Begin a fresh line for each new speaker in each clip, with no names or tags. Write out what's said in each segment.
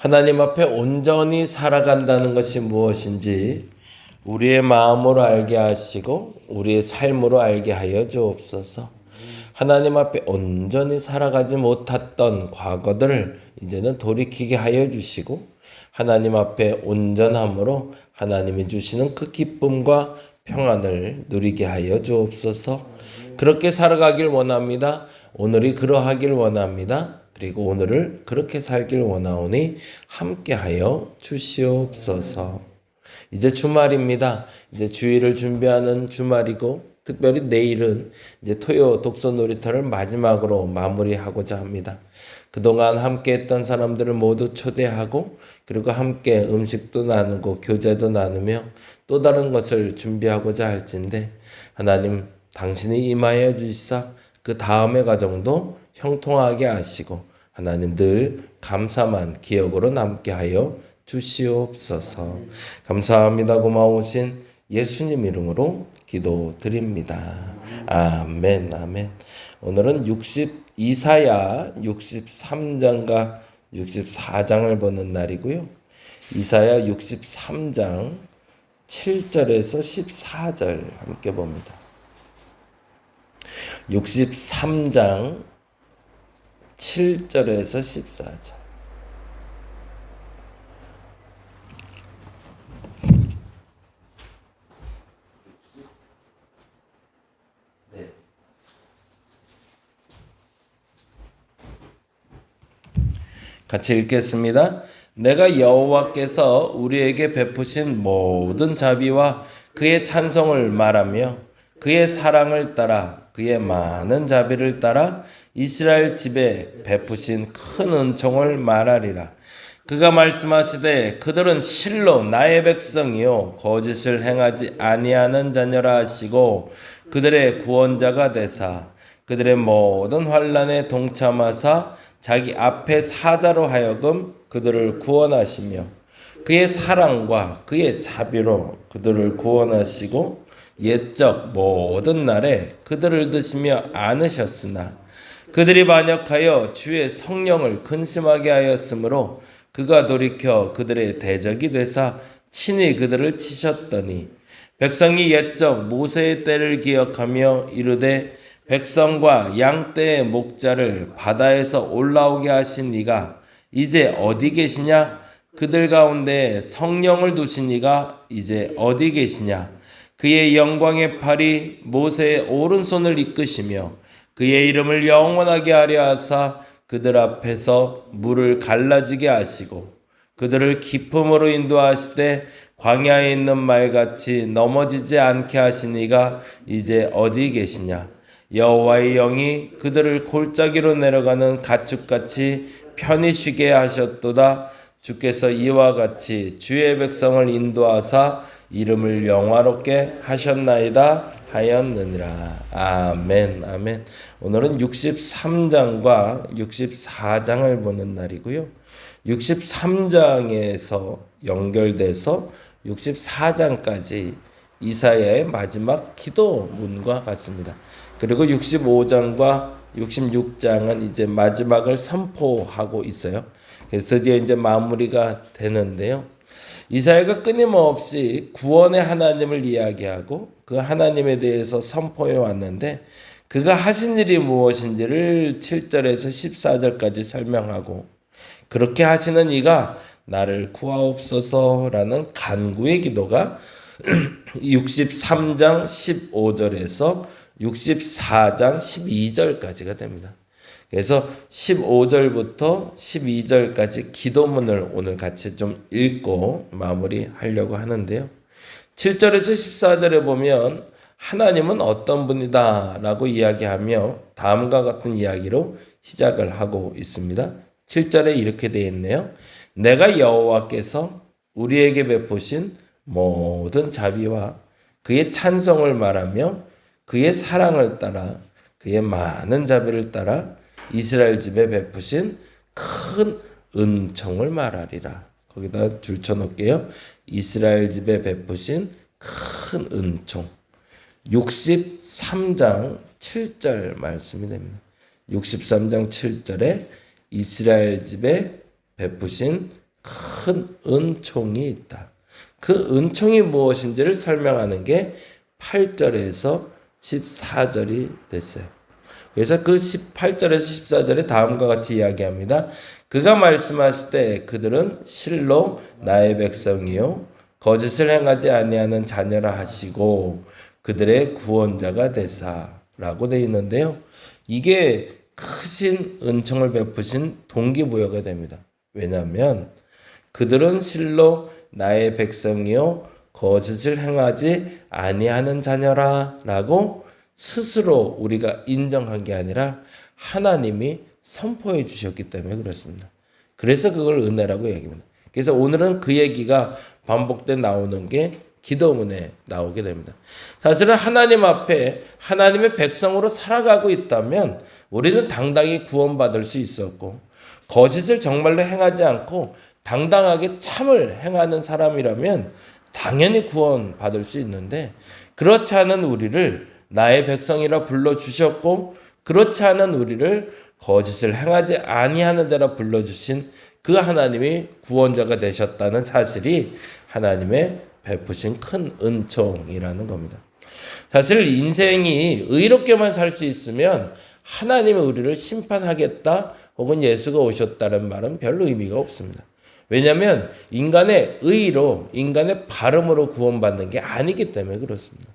하나님 앞에 온전히 살아간다는 것이 무엇인지 우리의 마음으로 알게 하시고 우리의 삶으로 알게 하여 주옵소서. 하나님 앞에 온전히 살아가지 못했던 과거들을 이제는 돌이키게 하여 주시고 하나님 앞에 온전함으로 하나님이 주시는 그 기쁨과 평안을 누리게 하여 주옵소서. 그렇게 살아가길 원합니다. 오늘이 그러하길 원합니다. 그리고 오늘을 그렇게 살길 원하오니 함께하여 주시옵소서. 이제 주말입니다. 이제 주일을 준비하는 주말이고 특별히 내일은 이제 토요 독서 놀이터를 마지막으로 마무리하고자 합니다. 그동안 함께 했던 사람들을 모두 초대하고 그리고 함께 음식도 나누고 교제도 나누며 또 다른 것을 준비하고자 할진데 하나님 당신이 임하여 주시사 그 다음의 과정도 형통하게 하시고 하나님 늘 감사만 기억으로 남게 하여 주시옵소서. 감사합니다. 고마우신 예수님 이름으로 기도드립니다. 아멘 아멘. 오늘은 이사야 63장과 64장을 보는 날이고요. 이사야 63장 7절에서 14절 함께 봅니다. 63장 7절에서 14절. 네. 같이 읽겠습니다. 내가 여호와께서 우리에게 베푸신 모든 자비와 그의 찬송을 말하며 그의 사랑을 따라 그의 많은 자비를 따라 이스라엘 집에 베푸신 큰 은총을 말하리라. 그가 말씀하시되 그들은 실로 나의 백성이요 거짓을 행하지 아니하는 자녀라 하시고 그들의 구원자가 되사 그들의 모든 환난에 동참하사 자기 앞에 사자로 하여금 그들을 구원하시며 그의 사랑과 그의 자비로 그들을 구원하시고 옛적 모든 날에 그들을 드시며 안으셨으나 그들이 반역하여 주의 성령을 근심하게 하였으므로 그가 돌이켜 그들의 대적이 되사 친히 그들을 치셨더니 백성이 옛적 모세의 때를 기억하며 이르되 백성과 양떼의 목자를 바다에서 올라오게 하신 이가 이제 어디 계시냐? 그들 가운데 성령을 두신 이가 이제 어디 계시냐? 그의 영광의 팔이 모세의 오른손을 이끄시며 그의 이름을 영원하게 하려 하사 그들 앞에서 물을 갈라지게 하시고 그들을 기품으로 인도하시되 광야에 있는 말같이 넘어지지 않게 하신 이가 이제 어디 계시냐? 여호와의 영이 그들을 골짜기로 내려가는 가축같이 편히 쉬게 하셨도다. 주께서 이와 같이 주의 백성을 인도하사 이름을 영화롭게 하셨나이다 하였느니라. 아멘 아멘. 오늘은 63장과 64장을 보는 날이고요. 63장에서 연결돼서 64장까지 이사야의 마지막 기도문과 같습니다. 그리고 65장과 66장은 이제 마지막을 선포하고 있어요. 그래서 드디어 이제 마무리가 되는데요. 이사야가 끊임없이 구원의 하나님을 이야기하고 그 하나님에 대해서 선포해 왔는데 그가 하신 일이 무엇인지를 7절에서 14절까지 설명하고 그렇게 하시는 이가 나를 구하옵소서라는 간구의 기도가 63장 15절에서 64장 12절까지가 됩니다. 그래서 15절부터 12절까지 기도문을 오늘 같이 좀 읽고 마무리하려고 하는데요. 7절에서 14절에 보면 하나님은 어떤 분이다 라고 이야기하며 다음과 같은 이야기로 시작을 하고 있습니다. 7절에 이렇게 되어 있네요. 내가 여호와께서 우리에게 베푸신 모든 자비와 그의 찬송을 말하며 그의 사랑을 따라 그의 많은 자비를 따라 이스라엘 집에 베푸신 큰 은총을 말하리라. 거기다 줄 쳐놓을게요. 이스라엘 집에 베푸신 큰 은총. 63장 7절 말씀이 됩니다. 63장 7절에 이스라엘 집에 베푸신 큰 은총이 있다. 그 은총이 무엇인지를 설명하는 게 8절에서 14절이 됐어요. 그래서 그 18절에서 14절에 다음과 같이 이야기합니다. 그가 말씀하실 때 그들은 실로 나의 백성이요 거짓을 행하지 아니하는 자녀라 하시고 그들의 구원자가 되사라고 되어 있는데요. 이게 크신 은총을 베푸신 동기부여가 됩니다. 왜냐하면 그들은 실로 나의 백성이요 거짓을 행하지 아니하는 자녀라 라고 스스로 우리가 인정한 게 아니라 하나님이 선포해 주셨기 때문에 그렇습니다. 그래서 그걸 은혜라고 얘기합니다. 그래서 오늘은 그 얘기가 반복돼 나오는 게 기도문에 나오게 됩니다. 사실은 하나님 앞에 하나님의 백성으로 살아가고 있다면 우리는 당당히 구원받을 수 있었고 거짓을 정말로 행하지 않고 당당하게 참을 행하는 사람이라면 당연히 구원받을 수 있는데 그렇지 않은 우리를 나의 백성이라 불러주셨고 그렇지 않은 우리를 거짓을 행하지 아니하는 자라 불러주신 그 하나님이 구원자가 되셨다는 사실이 하나님의 베푸신 큰 은총이라는 겁니다. 사실 인생이 의롭게만 살 수 있으면 하나님이 우리를 심판하겠다 혹은 예수가 오셨다는 말은 별로 의미가 없습니다. 왜냐하면 인간의 의로 인간의 발음으로 구원받는 게 아니기 때문에 그렇습니다.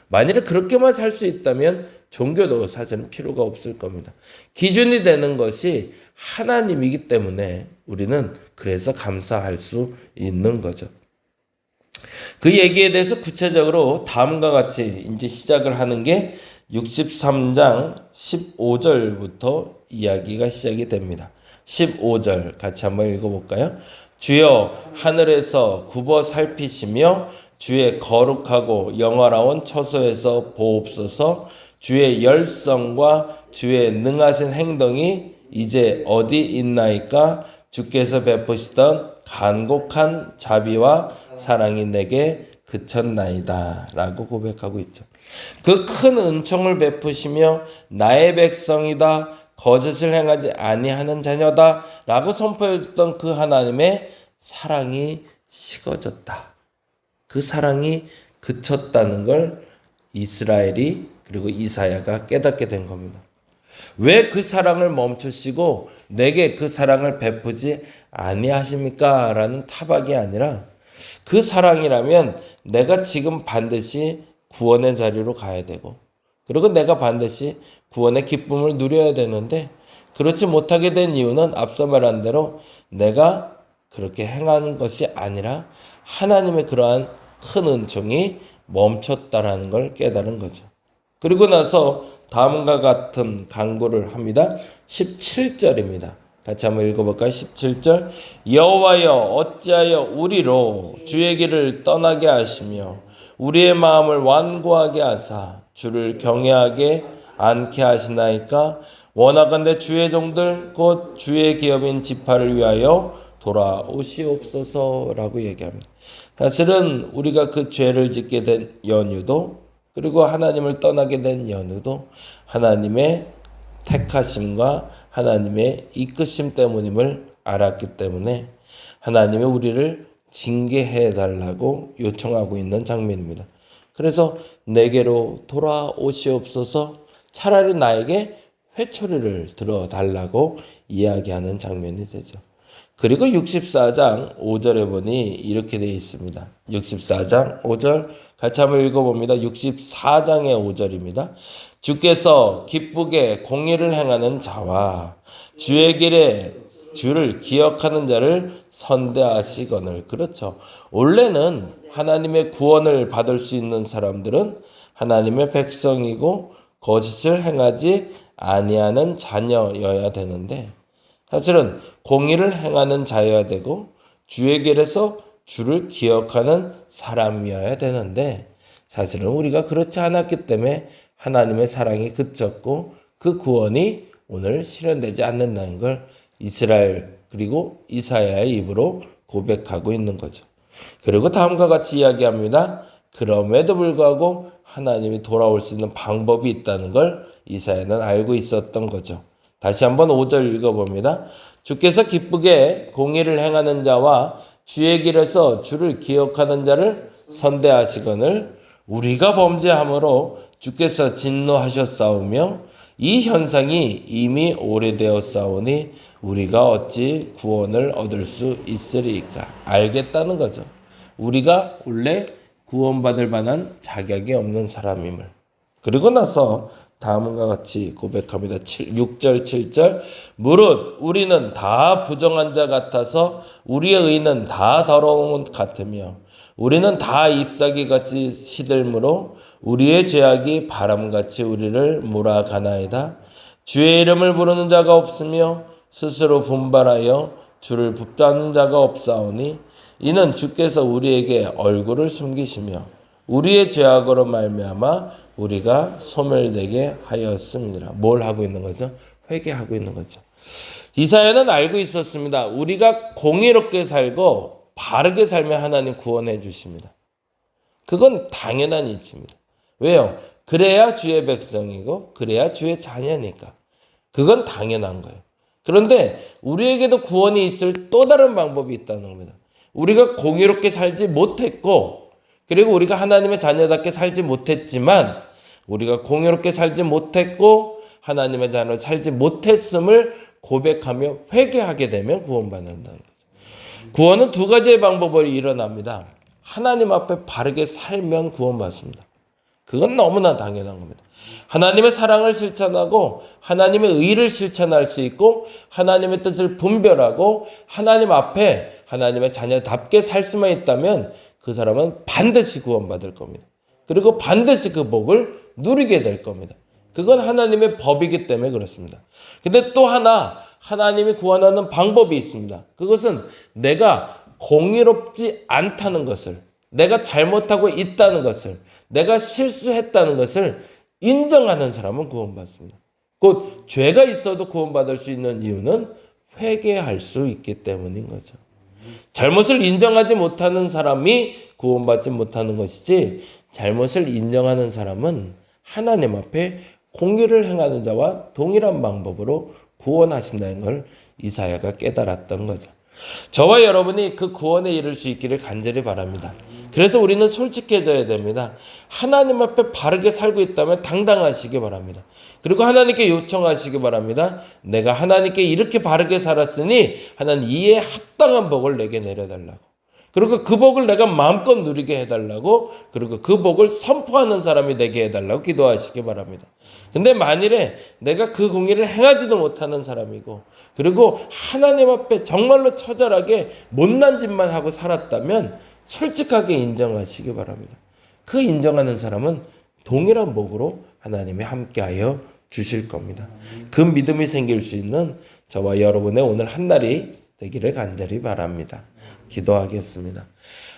만일에 그렇게만 살 수 있다면 종교도 사실은 필요가 없을 겁니다. 기준이 되는 것이 하나님이기 때문에 우리는 그래서 감사할 수 있는 거죠. 그 얘기에 대해서 구체적으로 다음과 같이 이제 시작을 하는 게 63장 15절부터 이야기가 시작이 됩니다. 15절 같이 한번 읽어볼까요? 주여 하늘에서 굽어 살피시며 주의 거룩하고 영화로운 처소에서 보옵소서. 주의 열성과 주의 능하신 행동이 이제 어디 있나이까? 주께서 베푸시던 간곡한 자비와 사랑이 내게 그쳤나이다 라고 고백하고 있죠. 그 큰 은총을 베푸시며 나의 백성이다 거짓을 행하지 아니하는 자녀다 라고 선포해줬던 그 하나님의 사랑이 식어졌다. 그 사랑이 그쳤다는 걸 이스라엘이 그리고 이사야가 깨닫게 된 겁니다. 왜 그 사랑을 멈추시고 내게 그 사랑을 베푸지 아니하십니까? 라는 타박이 아니라 그 사랑이라면 내가 지금 반드시 구원의 자리로 가야 되고 그리고 내가 반드시 구원의 기쁨을 누려야 되는데 그렇지 못하게 된 이유는 앞서 말한 대로 내가 그렇게 행한 것이 아니라 하나님의 그러한 큰 은총이 멈췄다라는 걸 깨달은 거죠. 그리고 나서 다음과 같은 간구를 합니다. 17절입니다. 같이 한번 읽어볼까요? 17절 여호와여 어찌하여 우리로 주의 길을 떠나게 하시며 우리의 마음을 완고하게 하사 주를 경외하게 않게 하시나이까? 원하건대 주의 종들 곧 주의 기업인 지파를 위하여 돌아오시옵소서라고 얘기합니다. 사실은 우리가 그 죄를 짓게 된 연유도 그리고 하나님을 떠나게 된 연유도 하나님의 택하심과 하나님의 이끄심 때문임을 알았기 때문에 하나님이 우리를 징계해 달라고 요청하고 있는 장면입니다. 그래서 내게로 돌아오시옵소서 차라리 나에게 회초리를 들어달라고 이야기하는 장면이 되죠. 그리고 64장 5절에 보니 이렇게 되어 있습니다. 64장 5절 같이 한번 읽어봅니다. 64장의 5절입니다. 주께서 기쁘게 공의를 행하는 자와 주의 길에 주를 기억하는 자를 선대하시거늘. 그렇죠. 원래는 하나님의 구원을 받을 수 있는 사람들은 하나님의 백성이고 거짓을 행하지 아니하는 자녀여야 되는데 사실은 공의를 행하는 자여야 되고 주의 길에서 주를 기억하는 사람이어야 되는데 사실은 우리가 그렇지 않았기 때문에 하나님의 사랑이 그쳤고 그 구원이 오늘 실현되지 않는다는 걸 이스라엘 그리고 이사야의 입으로 고백하고 있는 거죠. 그리고 다음과 같이 이야기합니다. 그럼에도 불구하고 하나님이 돌아올 수 있는 방법이 있다는 걸 이사야는 알고 있었던 거죠. 다시 한번 5절 읽어봅니다. 주께서 기쁘게 공의를 행하는 자와 주의 길에서 주를 기억하는 자를 선대하시거늘 우리가 범죄함으로 주께서 진노하셨사오며 이 현상이 이미 오래되었사오니 우리가 어찌 구원을 얻을 수 있으리까. 알겠다는 거죠. 우리가 원래 구원받을 만한 자격이 없는 사람임을. 그리고 나서 다음과 같이 고백합니다. 6절 7절 무릇 우리는 다 부정한 자 같아서 우리의 의는 다 더러운 것 같으며 우리는 다 잎사귀같이 시들므로 우리의 죄악이 바람같이 우리를 몰아가나이다. 주의 이름을 부르는 자가 없으며 스스로 분발하여 주를 붙잡는 자가 없사오니 이는 주께서 우리에게 얼굴을 숨기시며 우리의 죄악으로 말미암아 우리가 소멸되게 하였습니다. 뭘 하고 있는 거죠? 회개하고 있는 거죠. 이사야는 알고 있었습니다. 우리가 공의롭게 살고 바르게 살면 하나님 구원해 주십니다. 그건 당연한 이치입니다. 왜요? 그래야 주의 백성이고 그래야 주의 자녀니까. 그건 당연한 거예요. 그런데 우리에게도 구원이 있을 또 다른 방법이 있다는 겁니다. 우리가 공의롭게 살지 못했고 그리고 우리가 하나님의 자녀답게 살지 못했지만 우리가 공의롭게 살지 못했고 하나님의 자녀로 살지 못했음을 고백하며 회개하게 되면 구원받는다는 거죠. 구원은 두 가지의 방법으로 일어납니다. 하나님 앞에 바르게 살면 구원받습니다. 그건 너무나 당연한 겁니다. 하나님의 사랑을 실천하고 하나님의 의를 실천할 수 있고 하나님의 뜻을 분별하고 하나님 앞에 하나님의 자녀답게 살 수만 있다면 그 사람은 반드시 구원받을 겁니다. 그리고 반드시 그 복을 누리게 될 겁니다. 그건 하나님의 법이기 때문에 그렇습니다. 근데 또 하나 하나님이 구원하는 방법이 있습니다. 그것은 내가 공의롭지 않다는 것을, 내가 잘못하고 있다는 것을, 내가 실수했다는 것을 인정하는 사람은 구원받습니다. 곧 죄가 있어도 구원받을 수 있는 이유는 회개할 수 있기 때문인 거죠. 잘못을 인정하지 못하는 사람이 구원받지 못하는 것이지 잘못을 인정하는 사람은 하나님 앞에 공의를 행하는 자와 동일한 방법으로 구원하신다는 걸 이사야가 깨달았던 거죠. 저와 여러분이 그 구원에 이를 수 있기를 간절히 바랍니다. 그래서 우리는 솔직해져야 됩니다. 하나님 앞에 바르게 살고 있다면 당당하시기 바랍니다. 그리고 하나님께 요청하시기 바랍니다. 내가 하나님께 이렇게 바르게 살았으니 하나님 이에 합당한 복을 내게 내려달라고. 그리고 그 복을 내가 마음껏 누리게 해달라고, 그리고 그 복을 선포하는 사람이 되게 해달라고 기도하시기 바랍니다. 근데 만일에 내가 그 공의를 행하지도 못하는 사람이고 그리고 하나님 앞에 정말로 처절하게 못난 짓만 하고 살았다면 솔직하게 인정하시기 바랍니다. 그 인정하는 사람은 동일한 복으로 하나님이 함께하여 주실 겁니다. 그 믿음이 생길 수 있는 저와 여러분의 오늘 한 날이 되기를 간절히 바랍니다. 기도하겠습니다.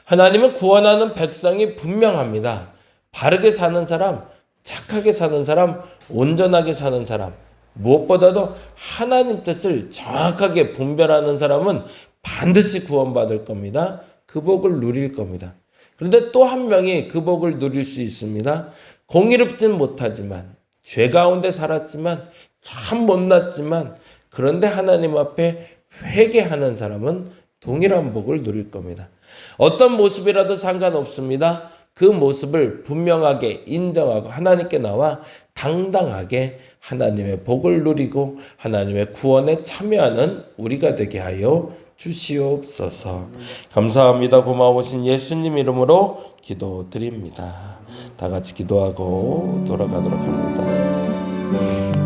하나님은 구원하는 백성이 분명합니다. 바르게 사는 사람, 착하게 사는 사람, 온전하게 사는 사람, 무엇보다도 하나님 뜻을 정확하게 분별하는 사람은 반드시 구원받을 겁니다. 그 복을 누릴 겁니다. 그런데 또 한 명이 그 복을 누릴 수 있습니다. 공의롭진 못하지만, 죄 가운데 살았지만, 참 못났지만, 그런데 하나님 앞에 회개하는 사람은 동일한 복을 누릴 겁니다. 어떤 모습이라도 상관없습니다. 그 모습을 분명하게 인정하고 하나님께 나와 당당하게 하나님의 복을 누리고 하나님의 구원에 참여하는 우리가 되게 하여 주시옵소서. 감사합니다. 고마우신 예수님 이름으로 기도드립니다. 다 같이 기도하고 돌아가도록 합니다.